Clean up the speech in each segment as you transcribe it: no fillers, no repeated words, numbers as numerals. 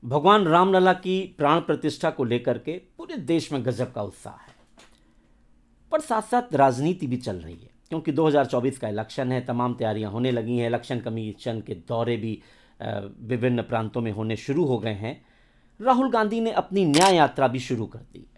भगवान रामलला की प्राण प्रतिष्ठा को लेकर के पूरे देश में गजब का उत्साह है, पर साथ साथ राजनीति भी चल रही है क्योंकि 2024 का इलेक्शन है। तमाम तैयारियां होने लगी हैं। इलेक्शन कमीशन के दौरे भी विभिन्न प्रांतों में होने शुरू हो गए हैं। राहुल गांधी ने अपनी न्याय यात्रा भी शुरू कर दी है।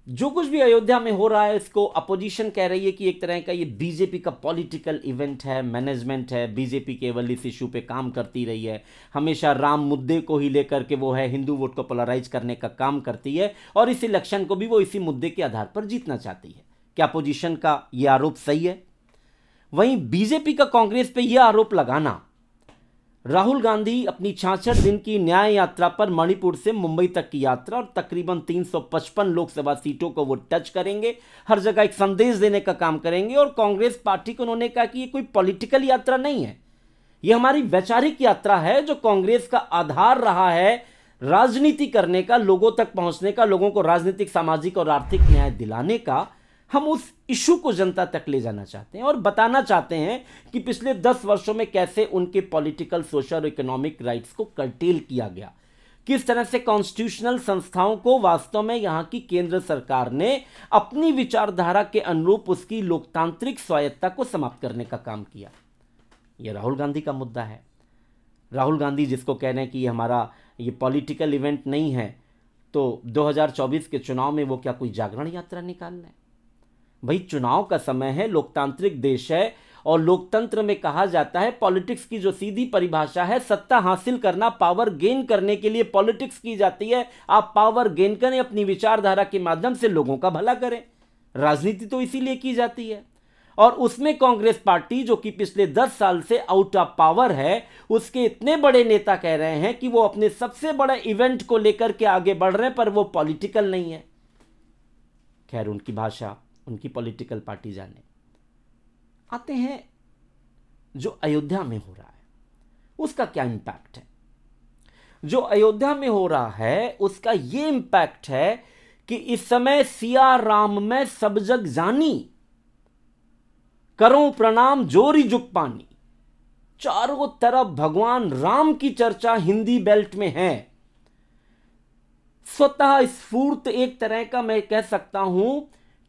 जो कुछ भी अयोध्या में हो रहा है इसको अपोजिशन कह रही है कि एक तरह का ये बीजेपी का पॉलिटिकल इवेंट है, मैनेजमेंट है। बीजेपी केवल इस इशू पे काम करती रही है, हमेशा राम मुद्दे को ही लेकर के वो है हिंदू वोट को पोलराइज करने का काम करती है और इस इलेक्शन को भी वो इसी मुद्दे के आधार पर जीतना चाहती है। क्या अपोजिशन का ये आरोप सही है? वहीं बीजेपी का कांग्रेस पे यह आरोप लगाना, राहुल गांधी अपनी 66 दिन की न्याय यात्रा पर मणिपुर से मुंबई तक की यात्रा और तकरीबन 355 लोकसभा सीटों को वो टच करेंगे, हर जगह एक संदेश देने का काम करेंगे। और कांग्रेस पार्टी को उन्होंने कहा कि ये कोई पॉलिटिकल यात्रा नहीं है, ये हमारी वैचारिक यात्रा है जो कांग्रेस का आधार रहा है राजनीति करने का, लोगों तक पहुंचने का, लोगों को राजनीतिक, सामाजिक और आर्थिक न्याय दिलाने का। हम उस इशू को जनता तक ले जाना चाहते हैं और बताना चाहते हैं कि पिछले 10 वर्षों में कैसे उनके पॉलिटिकल, सोशल और इकोनॉमिक राइट्स को कर्टेल किया गया, किस तरह से कॉन्स्टिट्यूशनल संस्थाओं को वास्तव में यहां की केंद्र सरकार ने अपनी विचारधारा के अनुरूप उसकी लोकतांत्रिक स्वायत्ता को समाप्त करने का काम किया। यह राहुल गांधी का मुद्दा है। राहुल गांधी जिसको कह रहे हैं कि ये पॉलिटिकल इवेंट नहीं है, तो 2024 के चुनाव में वो क्या कोई जागरण यात्रा निकाल रहे हैं? भाई चुनाव का समय है, लोकतांत्रिक देश है और लोकतंत्र में कहा जाता है, पॉलिटिक्स की जो सीधी परिभाषा है, सत्ता हासिल करना, पावर गेन करने के लिए पॉलिटिक्स की जाती है। आप पावर गेन करें, अपनी विचारधारा के माध्यम से लोगों का भला करें। राजनीति तो इसीलिए की जाती है। और उसमें कांग्रेस पार्टी जो कि पिछले 10 साल से आउट ऑफ पावर है, उसके इतने बड़े नेता कह रहे हैं कि वो अपने सबसे बड़े इवेंट को लेकर के आगे बढ़ रहे हैं, पर वो पॉलिटिकल नहीं है। खैर, उनकी भाषा, उनकी पॉलिटिकल पार्टी जाने। आते हैं जो अयोध्या में हो रहा है उसका क्या इंपैक्ट है। जो अयोध्या में हो रहा है उसका यह इंपैक्ट है कि इस समय सिया राम में सब जग जानी, करो प्रणाम जोरी जुग पानी। चारों तरफ भगवान राम की चर्चा हिंदी बेल्ट में है। स्वतः स्फूर्त एक तरह का मैं कह सकता हूं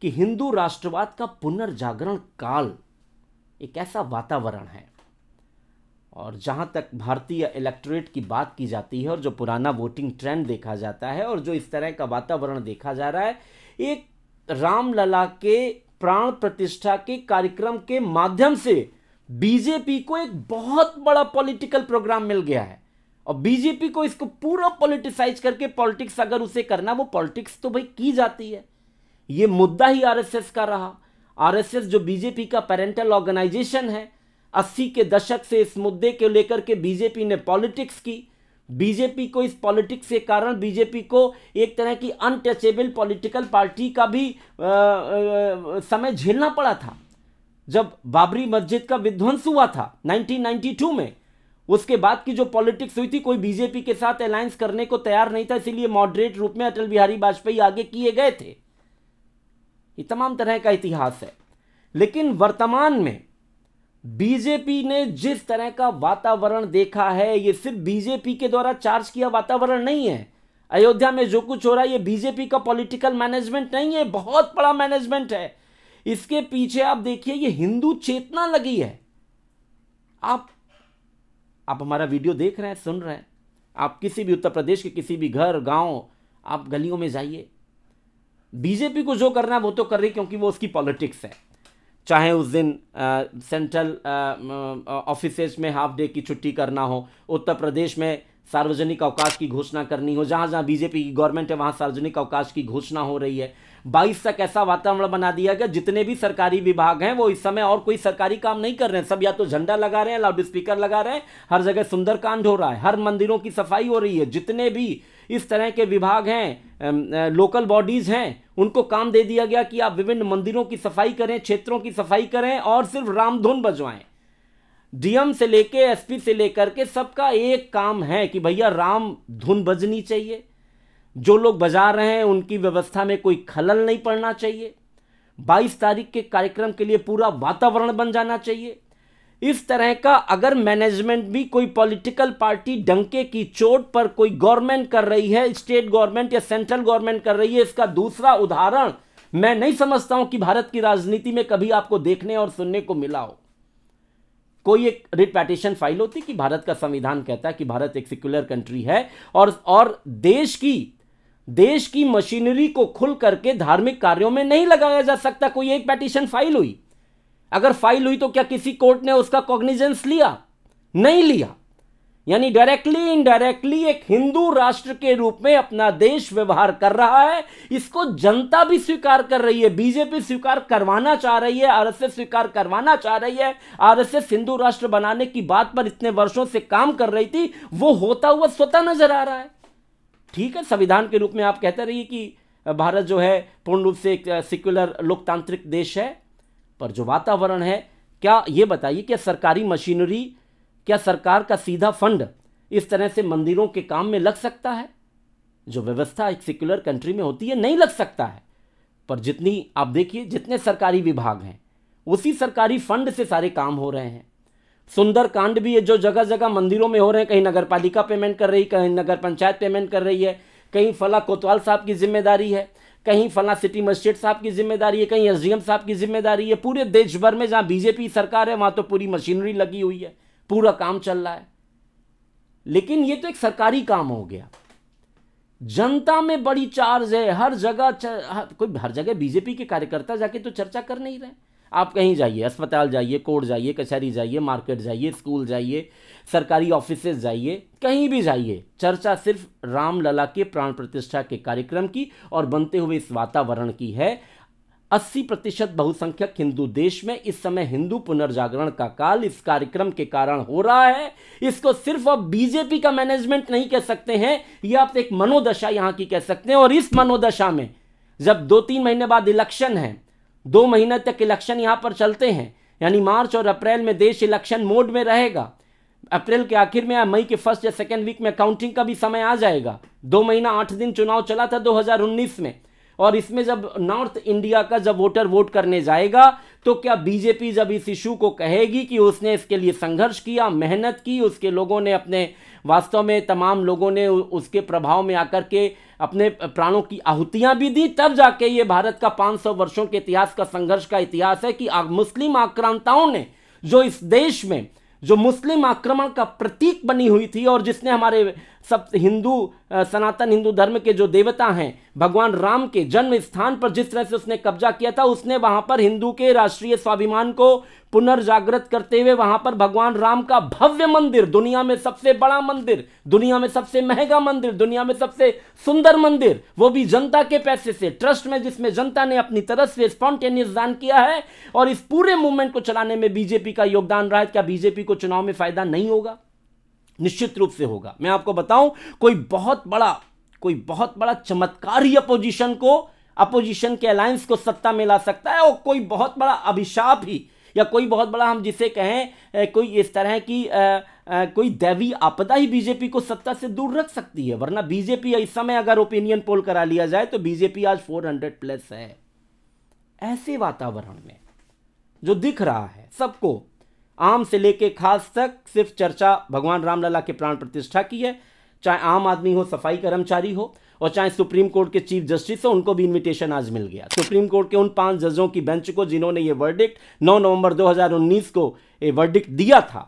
कि हिंदू राष्ट्रवाद का पुनर्जागरण काल एक ऐसा वातावरण है। और जहां तक भारतीय इलेक्टोरेट की बात की जाती है और जो पुराना वोटिंग ट्रेंड देखा जाता है और जो इस तरह का वातावरण देखा जा रहा है, एक रामलला के प्राण प्रतिष्ठा के कार्यक्रम के माध्यम से बीजेपी को एक बहुत बड़ा पॉलिटिकल प्रोग्राम मिल गया है। और बीजेपी को इसको पूरा पॉलिटिसाइज करके, पॉलिटिक्स अगर उसे करना, वो पॉलिटिक्स तो भाई की जाती है। ये मुद्दा ही आरएसएस का रहा। आरएसएस जो बीजेपी का पेरेंटल ऑर्गेनाइजेशन है, 80 के दशक से इस मुद्दे को लेकर के बीजेपी ने पॉलिटिक्स की। बीजेपी को इस पॉलिटिक्स के कारण बीजेपी को एक तरह की अनटचेबल पॉलिटिकल पार्टी का भी समय झेलना पड़ा था। जब बाबरी मस्जिद का विध्वंस हुआ था 1992 में, उसके बाद की जो पॉलिटिक्स हुई थी, कोई बीजेपी के साथ अलायंस करने को तैयार नहीं था, इसीलिए मॉडरेट रूप में अटल बिहारी वाजपेयी आगे किए गए थे। ये तमाम तरह का इतिहास है। लेकिन वर्तमान में बीजेपी ने जिस तरह का वातावरण देखा है, ये सिर्फ बीजेपी के द्वारा चार्ज किया वातावरण नहीं है। अयोध्या में जो कुछ हो रहा है ये बीजेपी का पॉलिटिकल मैनेजमेंट नहीं है, बहुत बड़ा मैनेजमेंट है। इसके पीछे आप देखिए, ये हिंदू चेतना लगी है। आप हमारा वीडियो देख रहे हैं, सुन रहे हैं, आप किसी भी उत्तर प्रदेश के किसी भी घर, गांव, आप गलियों में जाइए, बीजेपी को जो करना है वो तो कर रही, क्योंकि वो उसकी पॉलिटिक्स है। चाहे उस दिन सेंट्रल ऑफिसेज में हाफ डे की छुट्टी करना हो, उत्तर प्रदेश में सार्वजनिक अवकाश की घोषणा करनी हो, जहां जहां बीजेपी की गवर्नमेंट है वहां सार्वजनिक अवकाश की घोषणा हो रही है। 22 तक ऐसा वातावरण बना दिया गया, जितने भी सरकारी विभाग हैं वो इस समय और कोई सरकारी काम नहीं कर रहे हैं। सब या तो झंडा लगा रहे हैं, लाउड स्पीकर लगा रहे हैं, हर जगह सुंदरकांड हो रहा है, हर मंदिरों की सफाई हो रही है। जितने भी इस तरह के विभाग हैं, लोकल बॉडीज हैं, उनको काम दे दिया गया कि आप विभिन्न मंदिरों की सफाई करें, क्षेत्रों की सफाई करें और सिर्फ रामधुन बजवाएं। डीएम से लेके एसपी से लेकर के सबका एक काम है कि भैया राम धुन बजनी चाहिए। जो लोग बजा रहे हैं उनकी व्यवस्था में कोई खलल नहीं पड़ना चाहिए। 22 तारीख के कार्यक्रम के लिए पूरा वातावरण बन जाना चाहिए। इस तरह का अगर मैनेजमेंट भी कोई पॉलिटिकल पार्टी डंके की चोट पर कोई गवर्नमेंट कर रही है, स्टेट गवर्नमेंट या सेंट्रल गवर्नमेंट कर रही है, इसका दूसरा उदाहरण मैं नहीं समझता हूं कि भारत की राजनीति में कभी आपको देखने और सुनने को मिला हो। कोई एक रिट पिटीशन फाइल होती कि भारत का संविधान कहता है कि भारत एक सेक्युलर कंट्री है और देश की मशीनरी को खुल करके धार्मिक कार्यों में नहीं लगाया जा सकता। कोई एक पिटीशन फाइल हुई, अगर फाइल हुई तो क्या किसी कोर्ट ने उसका कॉग्निजेंस लिया? नहीं लिया। यानी डायरेक्टली इनडायरेक्टली एक हिंदू राष्ट्र के रूप में अपना देश व्यवहार कर रहा है। इसको जनता भी स्वीकार कर रही है, बीजेपी स्वीकार करवाना चाह रही है, आरएसएस स्वीकार करवाना चाह रही है। आरएसएस हिंदू राष्ट्र बनाने की बात पर इतने वर्षों से काम कर रही थी, वो होता हुआ स्वतः नजर आ रहा है। ठीक है, संविधान के रूप में आप कहते रहिए कि भारत जो है पूर्ण रूप से एक सेक्युलर लोकतांत्रिक देश है, पर जो वातावरण है, क्या ये बताइए, क्या सरकारी मशीनरी, क्या सरकार का सीधा फंड इस तरह से मंदिरों के काम में लग सकता है? जो व्यवस्था एक सेक्युलर कंट्री में होती है नहीं लग सकता है। पर जितनी आप देखिए, जितने सरकारी विभाग हैं उसी सरकारी फंड से सारे काम हो रहे हैं। सुंदरकांड भी है जो जगह जगह मंदिरों में हो रहे हैं, कहीं नगर पालिका पेमेंट कर रही है, कहीं नगर पंचायत पेमेंट कर रही है, कहीं फला कोतवाल साहब की जिम्मेदारी है, कहीं फला सिटी मजिस्ट्रेट साहब की जिम्मेदारी है, कहीं एसडीएम साहब की जिम्मेदारी है। पूरे देश भर में जहां बीजेपी सरकार है वहां तो पूरी मशीनरी लगी हुई है, पूरा काम चल रहा है। लेकिन ये तो एक सरकारी काम हो गया। जनता में बड़ी चार्ज है, हर जगह बीजेपी के कार्यकर्ता जाके तो चर्चा कर नहीं रहे। आप कहीं जाइए, अस्पताल जाइए, कोर्ट जाइए, कचहरी जाइए, मार्केट जाइए, स्कूल जाइए, सरकारी ऑफिसेज जाइए, कहीं भी जाइए, चर्चा सिर्फ रामलला के प्राण प्रतिष्ठा के कार्यक्रम की और बनते हुए इस वातावरण की है। 80% बहुसंख्यक हिंदू देश में इस समय हिंदू पुनर्जागरण का काल इस कार्यक्रम के कारण हो रहा है। इसको सिर्फ अब बीजेपी का मैनेजमेंट नहीं कह सकते हैं, ये आप एक मनोदशा यहां की कह सकते हैं। और इस मनोदशा में जब 2-3 महीने बाद इलेक्शन है, 2 महीने तक इलेक्शन यहां पर चलते हैं, यानी मार्च और अप्रैल में देश इलेक्शन मोड में रहेगा। अप्रैल के आखिर में या मई के फर्स्ट या सेकेंड वीक में काउंटिंग का भी समय आ जाएगा। 2 महीना 8 दिन चुनाव चला था 2019 में, और इसमें जब नॉर्थ इंडिया का जब वोटर वोट करने जाएगा तो क्या बीजेपी जब इस इशू को कहेगी कि उसने इसके लिए संघर्ष किया, मेहनत की, उसके लोगों ने अपने, वास्तव में तमाम लोगों ने उसके प्रभाव में आकर के अपने प्राणों की आहुतियां भी दी, तब जाके ये भारत का 500 वर्षों के इतिहास का संघर्ष का इतिहास है कि मुस्लिम आक्रांताओं ने जो इस देश में जो मुस्लिम आक्रमण का प्रतीक बनी हुई थी और जिसने हमारे सब हिंदू सनातन हिंदू धर्म के जो देवता हैं भगवान राम के जन्म स्थान पर जिस तरह से उसने कब्जा किया था, उसने वहां पर हिंदू के राष्ट्रीय स्वाभिमान को पुनर्जागृत करते हुए वहां पर भगवान राम का भव्य मंदिर, दुनिया में सबसे बड़ा मंदिर, दुनिया में सबसे महंगा मंदिर, दुनिया में सबसे सुंदर मंदिर, वो भी जनता के पैसे से, ट्रस्ट में, जिसमें जनता ने अपनी तरफ से स्पॉन्टेनियस दान किया है। और इस पूरे मूवमेंट को चलाने में बीजेपी का योगदान रहा है। क्या बीजेपी को चुनाव में फायदा नहीं होगा? निश्चित रूप से होगा। मैं आपको बताऊं, कोई बहुत बड़ा चमत्कार ही अपोजिशन के अलायंस को सत्ता में ला सकता है, और कोई बहुत बड़ा अभिशाप ही, या कोई बहुत बड़ा, हम जिसे कहें कोई इस तरह की कोई दैवी आपदा ही बीजेपी को सत्ता से दूर रख सकती है। वरना बीजेपी इस समय अगर ओपिनियन पोल करा लिया जाए तो बीजेपी आज 400+ है। ऐसे वातावरण में जो दिख रहा है सबको, आम से लेके खास तक, सिर्फ चर्चा भगवान रामलला के प्राण प्रतिष्ठा की है। चाहे आम आदमी हो, सफाई कर्मचारी हो, और चाहे सुप्रीम कोर्ट के चीफ जस्टिस हो, उनको भी इनविटेशन आज मिल गया। सुप्रीम कोर्ट के उन 5 जजों की बेंच को जिन्होंने ये वर्डिक्ट 9 नवंबर 2019 को ये वर्डिक्ट दिया था,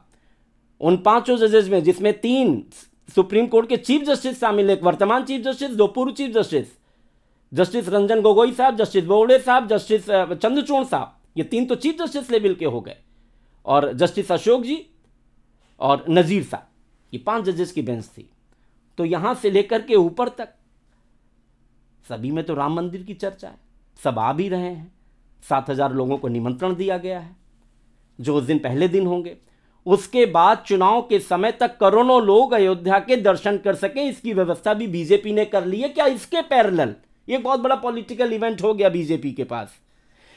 उन 5 जजेस में, जिसमें 3 सुप्रीम कोर्ट के चीफ जस्टिस शामिल है, वर्तमान चीफ जस्टिस, 2 पूर्व chief justice, justice Ranjan Gogoi साहब, जस्टिस बोबड़े साहब, जस्टिस चंद्रचूड़ साहब, ये 3 तो चीफ जस्टिस लेवल के हो गए, और जस्टिस अशोक जी और नजीर साहब, ये 5 जजेस की बेंच थी। तो यहां से लेकर के ऊपर तक सभी में तो राम मंदिर की चर्चा है, सब आ भी रहे हैं। 7000 लोगों को निमंत्रण दिया गया है, जो उस दिन पहले दिन होंगे। उसके बाद चुनाव के समय तक करोड़ों लोग अयोध्या के दर्शन कर सकें, इसकी व्यवस्था भी बीजेपी ने कर ली है। क्या इसके पैरेलल, ये बहुत बड़ा पॉलिटिकल इवेंट हो गया बीजेपी के पास,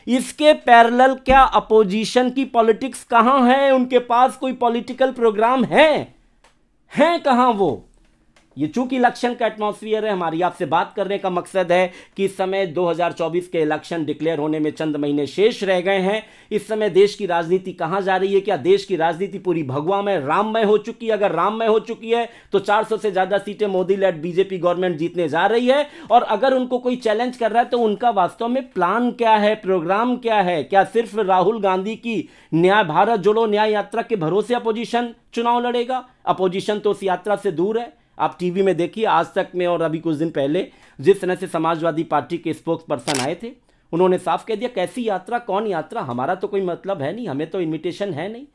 इसके पैरेलल क्या अपोजिशन की पॉलिटिक्स कहां है? उनके पास कोई पॉलिटिकल प्रोग्राम है कहां वो? ये चूंकि इलेक्शन का एटमॉस्फेयर है, हमारी आपसे बात करने का मकसद है कि इस समय 2024 के इलेक्शन डिक्लेयर होने में चंद महीने शेष रह गए हैं। इस समय देश की राजनीति कहां जा रही है? क्या देश की राजनीति पूरी भगवामय राममय हो चुकी है? अगर राममय हो चुकी है तो 400 से ज्यादा सीटें मोदी लेड बीजेपी गवर्नमेंट जीतने जा रही है। और अगर उनको कोई चैलेंज कर रहा है तो उनका वास्तव में प्लान क्या है, प्रोग्राम क्या है? क्या सिर्फ राहुल गांधी की न्याय भारत जोड़ो न्याय यात्रा के भरोसे अपोजिशन चुनाव लड़ेगा? अपोजिशन तो उस यात्रा से दूर है। आप टीवी में देखिए, आज तक में और अभी कुछ दिन पहले जिस तरह से समाजवादी पार्टी के स्पोक्स पर्सन आए थे, उन्होंने साफ कह दिया कैसी यात्रा, कौन यात्रा, हमारा तो कोई मतलब है नहीं, हमें तो इन्विटेशन है नहीं।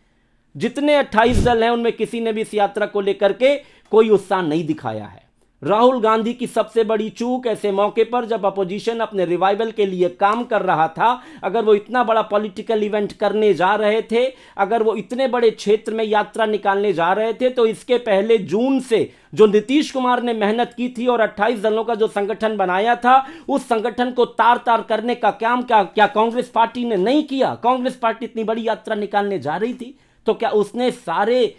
जितने 28 दल हैं उनमें किसी ने भी इस यात्रा को लेकर के कोई उत्साह नहीं दिखाया है। राहुल गांधी की सबसे बड़ी चूक ऐसे मौके पर जब अपोजिशन अपने रिवाइवल के लिए काम कर रहा था, अगर वो इतना बड़ा पॉलिटिकल इवेंट करने जा रहे थे, अगर वो इतने बड़े क्षेत्र में यात्रा निकालने जा रहे थे, तो इसके पहले जून से जो नीतीश कुमार ने मेहनत की थी और 28 दलों का जो संगठन बनाया था, उस संगठन को तार तार करने का काम क्या कांग्रेस पार्टी ने नहीं किया? कांग्रेस पार्टी इतनी बड़ी यात्रा निकालने जा रही थी तो क्या उसने सारे,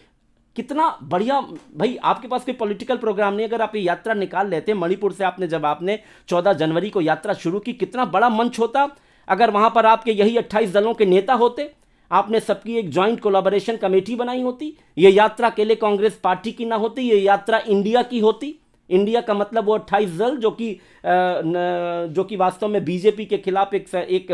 कितना बढ़िया भाई, आपके पास कोई पॉलिटिकल प्रोग्राम नहीं, अगर आप ये यात्रा निकाल लेते, मणिपुर से जब आपने 14 जनवरी को यात्रा शुरू की, कितना बड़ा मंच होता। अगर वहां पर आपके यही 28 दलों के नेता होते, आपने सबकी एक ज्वाइंट कोलैबोरेशन कमेटी बनाई होती, ये यात्रा के लिए कांग्रेस पार्टी की ना होती, ये यात्रा इंडिया की होती। इंडिया का मतलब वो 28 दल जो कि वास्तव में बीजेपी के खिलाफ एक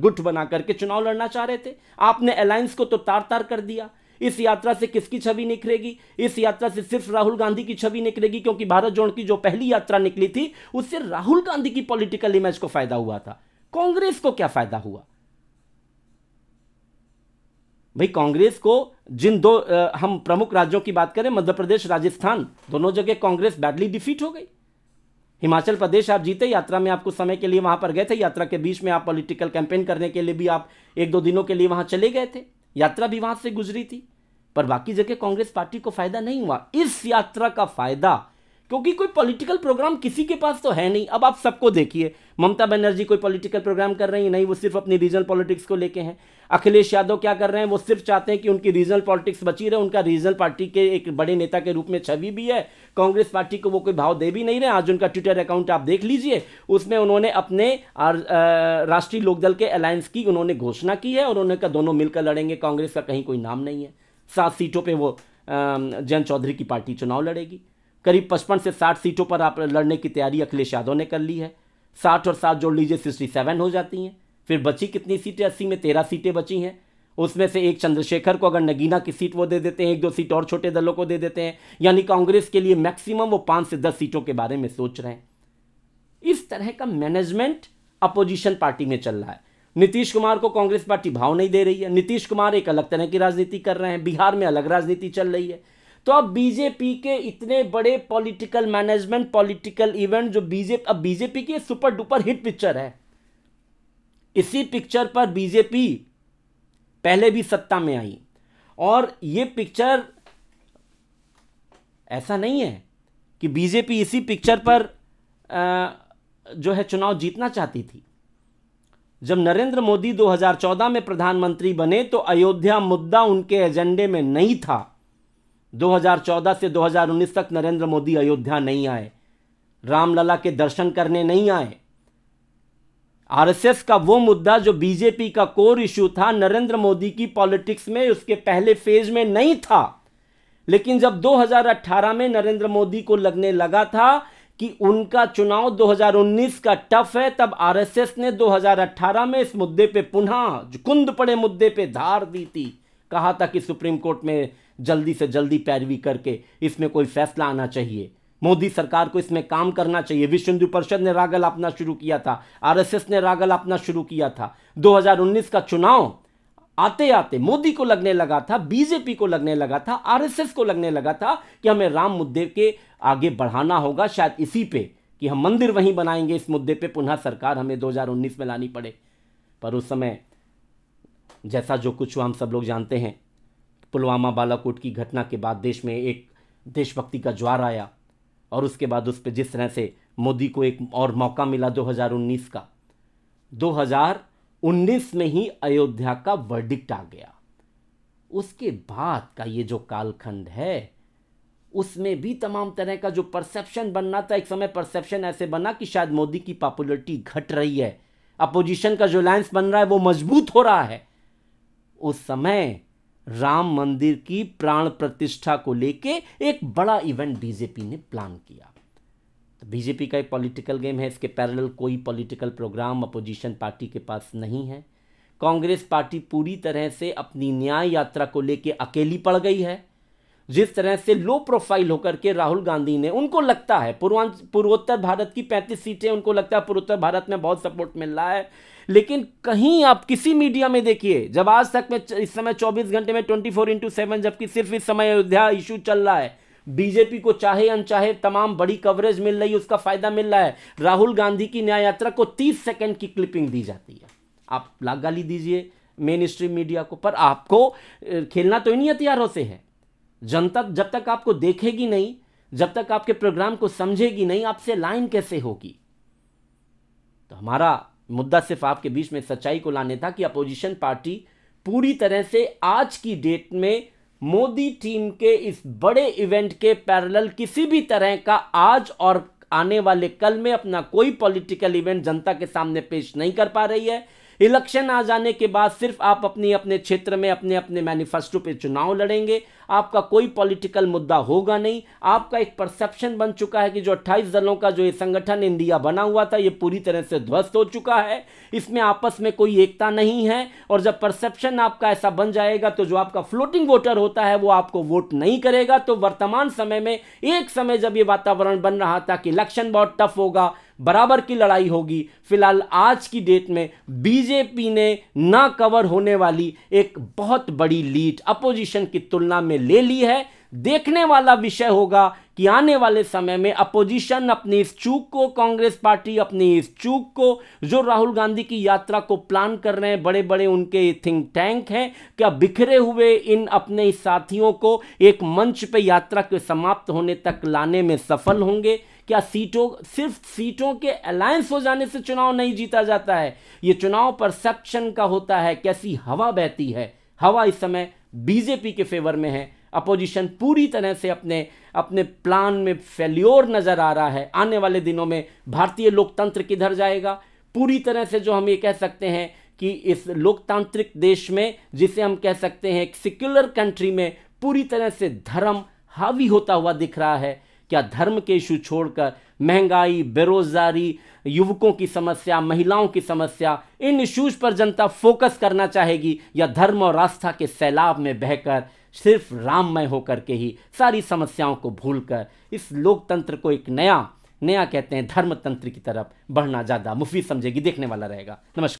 गुट बना करके चुनाव लड़ना चाह रहे थे। आपने अलायंस को तो तार तार कर दिया। इस यात्रा से किसकी छवि निखरेगी? इस यात्रा से सिर्फ राहुल गांधी की छवि निखरेगी, क्योंकि भारत जोड़ो की जो पहली यात्रा निकली थी उससे राहुल गांधी की पॉलिटिकल इमेज को फायदा हुआ था। कांग्रेस को क्या फायदा हुआ भाई? कांग्रेस को जिन दो हम प्रमुख राज्यों की बात करें, मध्य प्रदेश राजस्थान, दोनों जगह कांग्रेस बैडली डिफीट हो गई। हिमाचल प्रदेश आप जीते, यात्रा में आप कुछ समय के लिए वहां पर गए थे, यात्रा के बीच में आप पॉलिटिकल कैंपेन करने के लिए भी आप 1-2 दिनों के लिए वहां चले गए थे, यात्रा भी वहां से गुजरी थी, पर बाकी जगह कांग्रेस पार्टी को फायदा नहीं हुआ। इस यात्रा का फायदा, क्योंकि कोई पॉलिटिकल प्रोग्राम किसी के पास तो है नहीं। अब आप सबको देखिए, ममता बनर्जी कोई पॉलिटिकल प्रोग्राम कर रही है नहीं, वो सिर्फ अपनी रीजनल पॉलिटिक्स को लेके हैं। अखिलेश यादव क्या कर रहे हैं? वो सिर्फ चाहते हैं कि उनकी रीजनल पॉलिटिक्स बची रहे, उनका रीजनल पार्टी के एक बड़े नेता के रूप में छवि भी है। कांग्रेस पार्टी को वो कोई भाव दे भी नहीं रहे। आज उनका ट्विटर अकाउंट आप देख लीजिए, उसमें उन्होंने अपने राष्ट्रीय लोकदल के अलायंस की उन्होंने घोषणा की है और उन्होंने कहा दोनों मिलकर लड़ेंगे। कांग्रेस का कहीं कोई नाम नहीं है। 7 सीटों पर वो जयंत चौधरी की पार्टी चुनाव लड़ेगी। करीब 55 से 60 सीटों पर आप लड़ने की तैयारी अखिलेश यादव ने कर ली है। 60 और 7 जोड़ लीजिए 67 हो जाती हैं। फिर बची कितनी सीटें? 80 में 13 सीटें बची हैं। उसमें से एक चंद्रशेखर को अगर नगीना की सीट वो दे देते हैं, 1-2 सीट और छोटे दलों को दे देते हैं, यानी कांग्रेस के लिए मैक्सिमम वो 5 से 10 सीटों के बारे में सोच रहे हैं। इस तरह का मैनेजमेंट अपोजिशन पार्टी में चल रहा है। नीतीश कुमार को कांग्रेस पार्टी भाव नहीं दे रही है। नीतीश कुमार एक अलग तरह की राजनीति कर रहे हैं, बिहार में अलग राजनीति चल रही है। तो अब बीजेपी के इतने बड़े पॉलिटिकल मैनेजमेंट, पॉलिटिकल इवेंट जो अब बीजेपी की सुपर डुपर हिट पिक्चर है, इसी पिक्चर पर बीजेपी पहले भी सत्ता में आई। और ये पिक्चर ऐसा नहीं है कि बीजेपी इसी पिक्चर पर जो है चुनाव जीतना चाहती थी। जब नरेंद्र मोदी 2014 में प्रधानमंत्री बने तो अयोध्या मुद्दा उनके एजेंडे में नहीं था। 2014 से 2019 तक नरेंद्र मोदी अयोध्या नहीं आए, रामलला के दर्शन करने नहीं आए। आरएसएस का वो मुद्दा जो बीजेपी का कोर इशू था, नरेंद्र मोदी की पॉलिटिक्स में उसके पहले फेज में नहीं था। लेकिन जब 2018 में नरेंद्र मोदी को लगने लगा था कि उनका चुनाव 2019 का टफ है, तब आरएसएस ने 2018 में इस मुद्दे पे पुनः कुंद पड़े मुद्दे पे धार दी थी। कहा था कि सुप्रीम कोर्ट में जल्दी से जल्दी पैरवी करके इसमें कोई फैसला आना चाहिए, मोदी सरकार को इसमें काम करना चाहिए। विश्व हिंदू परिषद ने राग अलापना शुरू किया था, आरएसएस ने राग अलापना शुरू किया था। 2019 का चुनाव आते आते मोदी को लगने लगा था, बीजेपी को लगने लगा था, आरएसएस को लगने लगा था कि हमें राम मुद्दे के आगे बढ़ाना होगा, शायद इसी पे कि हम मंदिर वहीं बनाएंगे, इस मुद्दे पे पुनः सरकार हमें 2019 में लानी पड़े। पर उस समय जैसा जो कुछ हुआ हम सब लोग जानते हैं। पुलवामा बालाकोट की घटना के बाद देश में एक देशभक्ति का ज्वार आया और उसके बाद उस पर जिस तरह से मोदी को एक और मौका मिला 2019 का, 2019 में ही अयोध्या का वर्डिक्ट आ गया। उसके बाद का ये जो कालखंड है उसमें भी तमाम तरह का जो परसेप्शन बनना था, एक समय परसेप्शन ऐसे बना कि शायद मोदी की पॉपुलैरिटी घट रही है, अपोजिशन का जो अलायंस बन रहा है वो मजबूत हो रहा है। उस समय राम मंदिर की प्राण प्रतिष्ठा को लेके एक बड़ा इवेंट बीजेपी ने प्लान किया। तो बीजेपी का एक पॉलिटिकल गेम है, इसके पैरेलल कोई पॉलिटिकल प्रोग्राम अपोजिशन पार्टी के पास नहीं है। कांग्रेस पार्टी पूरी तरह से अपनी न्याय यात्रा को लेके अकेली पड़ गई है। जिस तरह से लो प्रोफाइल होकर के राहुल गांधी ने, उनको लगता है पूर्वोत्तर भारत की 35 सीटें, उनको लगता है पूर्वोत्तर भारत में बहुत सपोर्ट मिल रहा है, लेकिन कहीं आप किसी मीडिया में देखिए, जब आज तक में इस समय 24 घंटे में 24/7, जबकि सिर्फ इस समय अयोध्या इशू चल रहा है, बीजेपी को चाहे अनचाहे तमाम बड़ी कवरेज मिल रही है, उसका फायदा मिल रहा है। राहुल गांधी की न्याय यात्रा को 30 सेकंड की क्लिपिंग दी जाती है। आप लाख गाली दीजिए मेन स्ट्रीम मीडिया को, पर आपको खेलना तो इन्हीं हथियारों से है। जनता जब तक आपको देखेगी नहीं, जब तक आपके प्रोग्राम को समझेगी नहीं, आपसे लाइन कैसे होगी। तो हमारा मुद्दा सिर्फ आपके बीच में सच्चाई को लाने था कि अपोजिशन पार्टी पूरी तरह से आज की डेट में मोदी टीम के इस बड़े इवेंट के पैरेलल किसी भी तरह का आज और आने वाले कल में अपना कोई पॉलिटिकल इवेंट जनता के सामने पेश नहीं कर पा रही है। इलेक्शन आ जाने के बाद सिर्फ आप अपने क्षेत्र में अपने अपने मैनिफेस्टो पे चुनाव लड़ेंगे, आपका कोई पॉलिटिकल मुद्दा होगा नहीं। आपका एक परसेप्शन बन चुका है कि जो 28 दलों का जो ये संगठन इंडिया बना हुआ था, ये पूरी तरह से ध्वस्त हो चुका है, इसमें आपस में कोई एकता नहीं है। और जब परसेप्शन आपका ऐसा बन जाएगा तो जो आपका फ्लोटिंग वोटर होता है वो आपको वोट नहीं करेगा। तो वर्तमान समय में, एक समय जब ये वातावरण बन रहा था कि इलेक्शन बहुत टफ होगा, बराबर की लड़ाई होगी, फिलहाल आज की डेट में बीजेपी ने ना कवर होने वाली एक बहुत बड़ी लीड अपोजिशन की तुलना में ले ली है। देखने वाला विषय होगा कि आने वाले समय में अपोजिशन अपनी इस चूक को, कांग्रेस पार्टी अपनी इस चूक को, जो राहुल गांधी की यात्रा को प्लान कर रहे हैं, बड़े बड़े उनके थिंक टैंक हैं, क्या बिखरे हुए इन अपने साथियों को एक मंच पे यात्रा के समाप्त होने तक लाने में सफल होंगे? क्या सिर्फ सीटों के अलायंस हो जाने से चुनाव नहीं जीता जाता है, ये चुनाव परसेप्शन का होता है। कैसी हवा बहती है, हवा इस समय बीजेपी के फेवर में है। अपोजिशन पूरी तरह से अपने प्लान में फेल्योर नजर आ रहा है। आने वाले दिनों में भारतीय लोकतंत्र किधर जाएगा? पूरी तरह से जो हम ये कह सकते हैं कि इस लोकतांत्रिक देश में, जिसे हम कह सकते हैं एक सेक्युलर कंट्री में, पूरी तरह से धर्म हावी होता हुआ दिख रहा है। क्या धर्म के इशू छोड़कर महंगाई, बेरोजगारी, युवकों की समस्या, महिलाओं की समस्या, इन इश्यूज पर जनता फोकस करना चाहेगी, या धर्म और आस्था के सैलाब में बहकर सिर्फ राममय होकर के ही सारी समस्याओं को भूलकर इस लोकतंत्र को एक नया कहते हैं धर्मतंत्र की तरफ बढ़ना ज़्यादा मुफीद समझेगी? देखने वाला रहेगा। नमस्कार।